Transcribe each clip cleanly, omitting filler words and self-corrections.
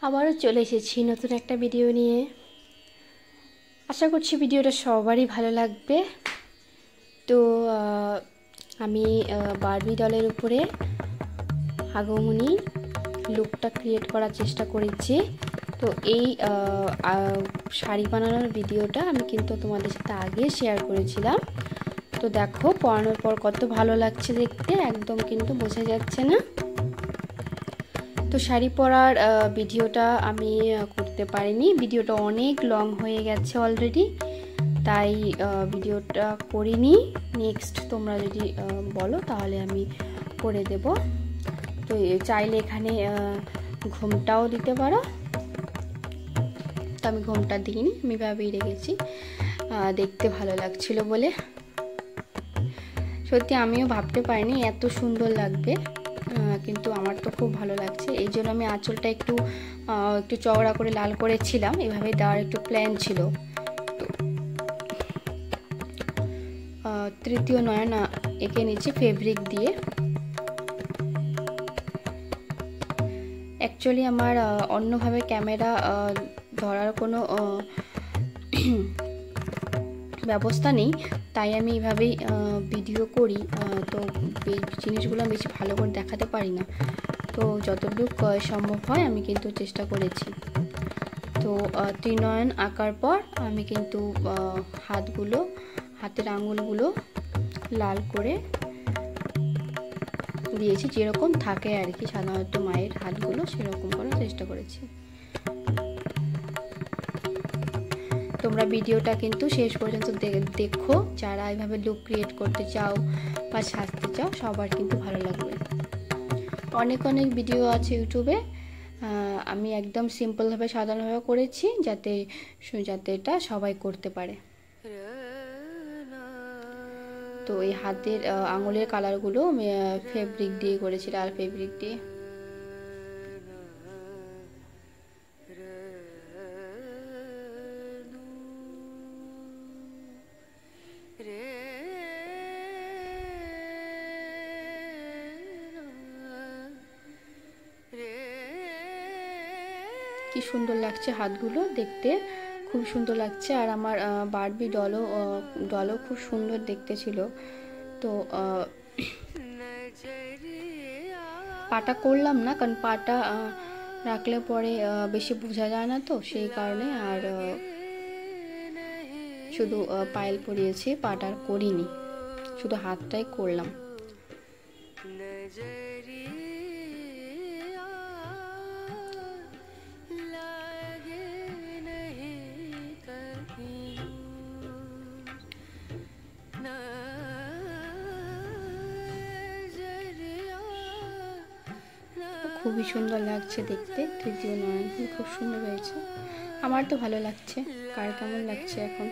আবারও চলে এসেছি নতুন একটা ভিডিও নিয়ে। আশা করছি ভিডিওটা সবারই ভালো লাগবে। তো আমি বারবি ডলের উপরে আগমনী লুকটা ক্রিয়েট করার চেষ্টা করেছি। তো এই শাড়ি বানানোর ভিডিওটা আমি কিন্তু তোমাদের সাথে আগে শেয়ার করেছিলাম। তো দেখো পরানোর পর কত ভালো লাগছে দেখতে, একদম কিন্তু বোঝা যাচ্ছে না। তো শাড়ি পরার ভিডিওটা আমি করতে পারিনি, ভিডিওটা অনেক লং হয়ে গেছে অলরেডি, তাই ভিডিওটা করিনি। নেক্সট তোমরা যদি বলো তাহলে আমি করে দেব। তো চাইলে এখানে ঘোমটাও দিতে পারো, তো আমি ঘোমটা দিইনি, আমি ভাবেই রেখেছি, দেখতে ভালো লাগছিল বলে। সত্যি আমিও ভাবতে পারিনি এত সুন্দর লাগবে, কিন্তু আমার তো খুব ভালো লাগছে। এই জন্য আমি আঁচলটা একটু চওড়া করে লাল করেছিলাম, এভাবে দেওয়ার একটু প্ল্যান ছিল। তো তৃতীয় নয়ন এঁকে নিচ্ছি ফেব্রিক দিয়ে। অ্যাকচুয়ালি আমার অন্যভাবে ক্যামেরা ধরার কোনো ব্যবস্থা নেই, তাই আমি এইভাবেই ভিডিও করি। তো জিনিসগুলো বেশি ভালো করে দেখাতে পারি না, তো যতটুকু সম্ভব হয় আমি কিন্তু চেষ্টা করেছি। তো ত্রিনয়ন আঁকার পর আমি কিন্তু হাতের আঙুলগুলো লাল করে দিয়েছি, যেরকম থাকে আর কি সাধারণত মায়ের হাতগুলো, সেরকম করার চেষ্টা করেছি। তোমরা ভিডিওটা কিন্তু শেষ পর্যন্ত দেখো, যারা এইভাবে লুক ক্রিয়েট করতে চাও বা সাজতে চাও সবার কিন্তু ভালো লাগবে। অনেক ভিডিও আছে ইউটিউবে, আমি একদম সিম্পলভাবে সাধারণভাবে করেছি যাতে এটা সবাই করতে পারে। তো এই হাতের আঙুলের কালারগুলো আমি ফেব্রিক দিয়ে করেছি, লাল ফেব্রিক দিয়ে। কি সুন্দর লাগছে হাতগুলো দেখতে, খুব সুন্দর লাগছে। আর আমার বারবি ডলও খুব সুন্দর দেখতে ছিল। তো পাটা করলাম না, কারণ পাটা রাখলে পরে বেশি বোঝা যায় না, তো সেই কারণে আর শুধু পায়েল পরিয়েছি, পাটা আর করিনি, শুধু হাতটাই করলাম। খুবই সুন্দর লাগছে দেখতে, তৃতীয় নয়ন খুব সুন্দর হয়েছে। আমার তো ভালো লাগছে, কার কেমন লাগছে এখন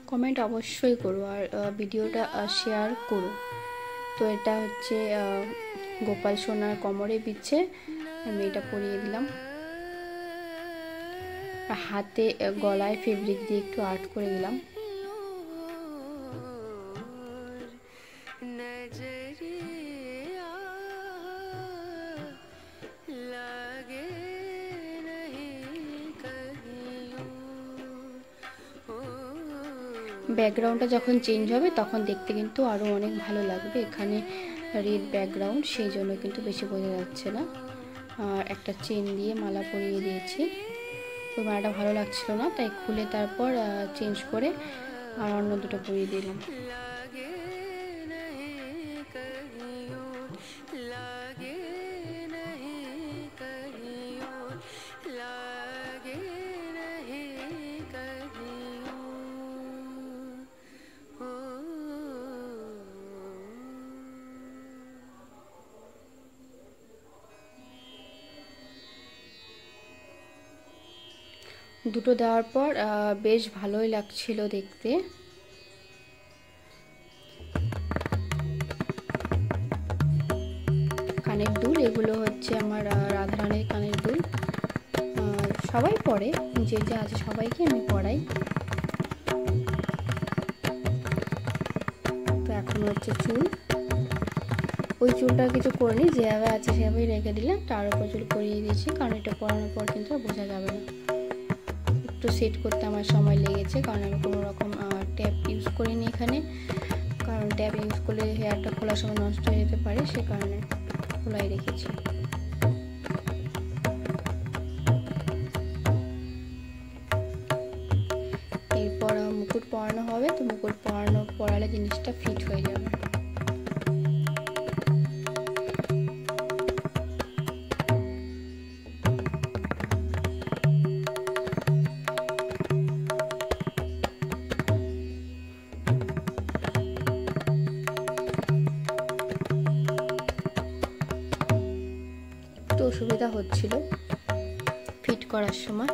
কমেন্ট অবশ্যই করো, আর ভিডিওটা শেয়ার করো। তো এটা হচ্ছে গোপাল সোনার কোমরে বিচ্ছে আমি এটা পরিয়ে দিলাম, হাতে গলায় ফেব্রিক দিয়ে একটু আর্ট করে দিলাম। ব্যাকগ্রাউন্ডটা যখন চেঞ্জ হবে তখন দেখতে কিন্তু আরও অনেক ভালো লাগবে। এখানে রেড ব্যাকগ্রাউন্ড, সেই জন্য কিন্তু বেশি বোঝা যাচ্ছে না। আর একটা চেন দিয়ে মালা পরিয়ে দিয়েছি, তো মালাটা ভালো লাগছিল না, তাই খুলে তারপর চেঞ্জ করে আর অন্য দুটো পরিয়ে দিলাম। দুটো দেওয়ার পর বেশ ভালোই লাগছিল দেখতে। কানের দুল, এগুলো হচ্ছে আমার রাধারানীর কানের দুল, সবাই পরে, যে আছে সবাইকে আমি পরাই। তো এখন হচ্ছে চুল, ওই চুলটা কিছু করিনি, যেভাবে আছে সেভাবেই রেখে দিলাম, তার উপর চুল করিয়ে দিয়েছি, কারণ এটা পরানোর পর কিন্তু আর বোঝা যাবে না। একটু সেট করতে আমার সময় লেগেছে, কারণ আমি কোনো রকম ট্যাপ ইউজ করিনি এখানে, কারণ ট্যাপ ইউজ করলে হেয়ারটা খোলার সময় নষ্ট হয়ে যেতে পারে, সে কারণে খোলাই রেখেছি। এরপর মুকুট পরানো হবে, তো মুকুট পরালে জিনিসটা ফিট হয়ে যাবে। একটু অসুবিধা হচ্ছিল ফিট করার সময়,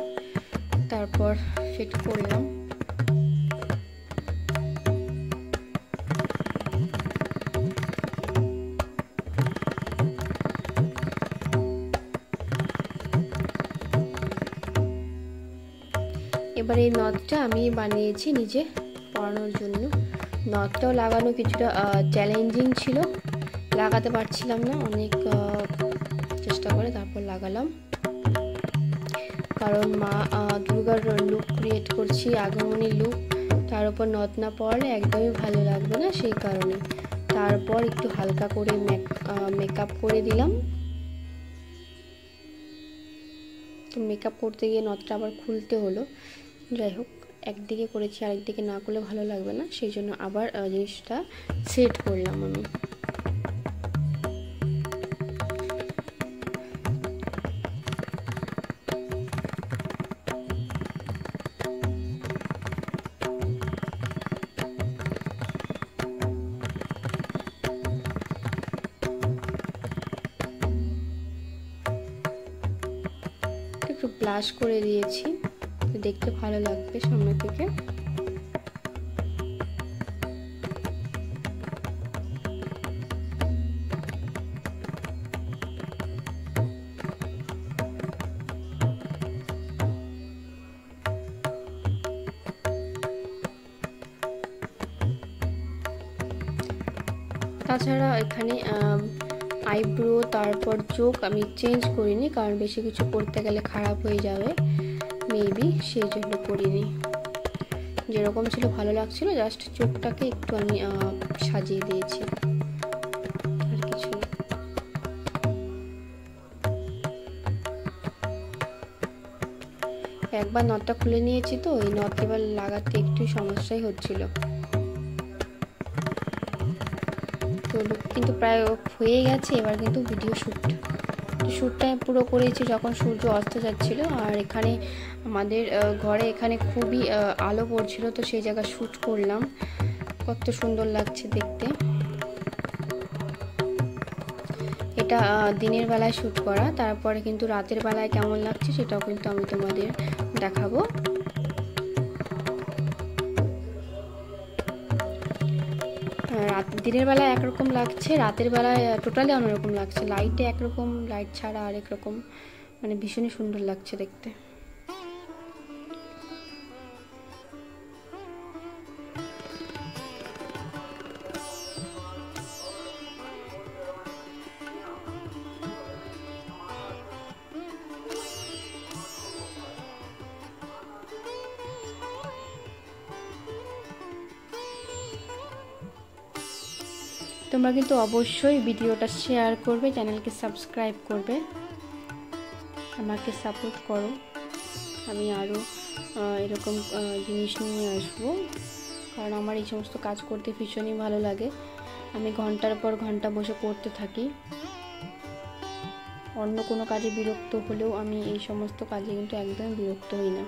তারপর ফিট করলাম। এবার এই নথটা আমি বানিয়েছি নিজে পরানোর জন্য। নথটাও লাগানো কিছুটা চ্যালেঞ্জিং ছিল, লাগাতে পারছিলাম না, অনেক চেষ্টা করে তারপর লাগালাম, কারণ মা দুর্গার লুক ক্রিয়েট করছি, আগমনী লুক, তার উপর নথ না পরালে একদমই ভালো লাগবে না, সেই কারণে। তারপর একটু হালকা করে মেকআপ করে দিলাম। তো মেকআপ করতে গিয়ে নথটা আবার খুলতে হলো, যাই হোক একদিকে করেছি আরেকদিকে না করলে ভালো লাগবে না, সেই জন্য আবার জিনিসটা সেট করলাম আমি। একটু ব্লাশ করে দিয়েছি, দেখতে ভালো লাগবে সামনে থেকে। তাছাড়া এখানে আইব্রো তারপর চোখ আমি চেঞ্জ করিনি, কারণ বেশি কিছু করতে গেলে খারাপ হয়ে যাবে মেবি, সেই জন্য করিনি। যেরকম ছিল ভালো লাগছিল, জাস্ট চোখটাকে একটু আমি সাজিয়ে দিয়েছি, আর কিছু না। একবার নথটা খুলে নিয়েছি, তো এই নথ এবার লাগাতে একটু সমস্যাই হচ্ছিল। তো লুক কিন্তু প্রায় হয়ে গেছে, এবার কিন্তু ভিডিও শ্যুটটা পুরো করেছি যখন সূর্য অস্ত যাচ্ছিল, আর এখানে আমাদের ঘরে এখানে খুবই আলো পড়ছিল, তো সেই জায়গায় শ্যুট করলাম। কত সুন্দর লাগছে দেখতে। এটা দিনের বেলায় শ্যুট করা, তারপরে কিন্তু রাতের বেলায় কেমন লাগছে সেটাও কিন্তু আমি তোমাদের দেখাবো। দিনের বেলায় একরকম লাগছে, রাতের বেলায় টোটালি অন্যরকম লাগছে। লাইটে একরকম, লাইট ছাড়া আরেক রকম, মানে ভীষণই সুন্দর লাগছে দেখতে। তোমরা কিন্তু অবশ্যই ভিডিওটা শেয়ার করবে, চ্যানেলকে সাবস্ক্রাইব করবে, আমাকে সাপোর্ট করো, আমি আরও এরকম জিনিস নিয়ে আসবো, কারণ আমার এই সমস্ত কাজ করতে ভীষণই ভালো লাগে। আমি ঘন্টার পর ঘন্টা বসে করতে থাকি, অন্য কোনো কাজে বিরক্ত হলেও আমি এই সমস্ত কাজে কিন্তু একদম বিরক্ত হই না।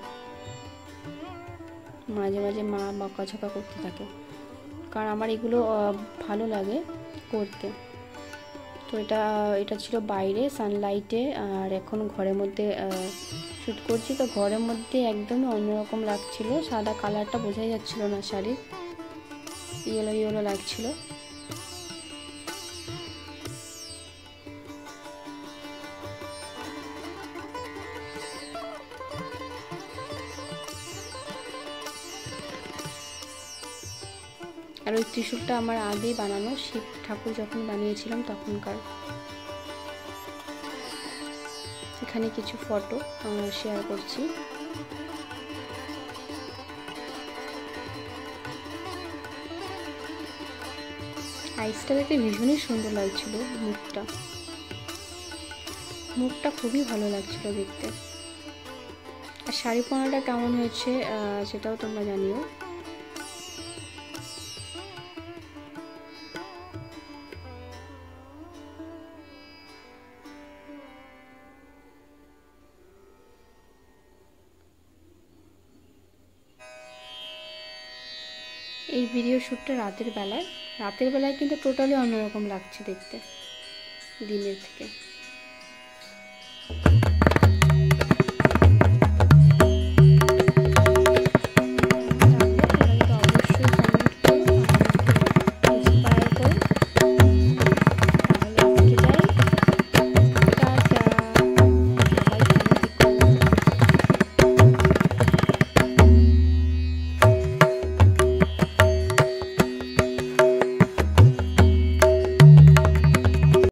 মাঝে মাঝে মা বকাঝকা করতে থাকে, কারণ আমার এগুলো ভালো লাগে করতে। তো এটা ছিল বাইরে সানলাইটে, আর এখন ঘরের মধ্যে শ্যুট করছি। তো ঘরের মধ্যে একদমই অন্যরকম লাগছিল, সাদা কালারটা বোঝাই যাচ্ছিল না, শাড়ির ইয়েলো ইয়েলো লাগছিল। আর ওই ত্রিশূলটা আমার আগেই বানানো, শিব ঠাকুর যখন বানিয়েছিলাম তখনকার। এখানে কিছু ফটো শেয়ার করছি। আইসটা দেখতে ভীষণই সুন্দর লাগছিল, মুখটা খুবই ভালো লাগছিল দেখতে। আর শাড়ি পরাটা কেমন হয়েছে সেটাও তোমরা জানিও। এই ভিডিও শ্যুটটা রাতের বেলায় কিন্তু টোটালি অন্যরকম লাগছে দেখতে দিনের থেকে।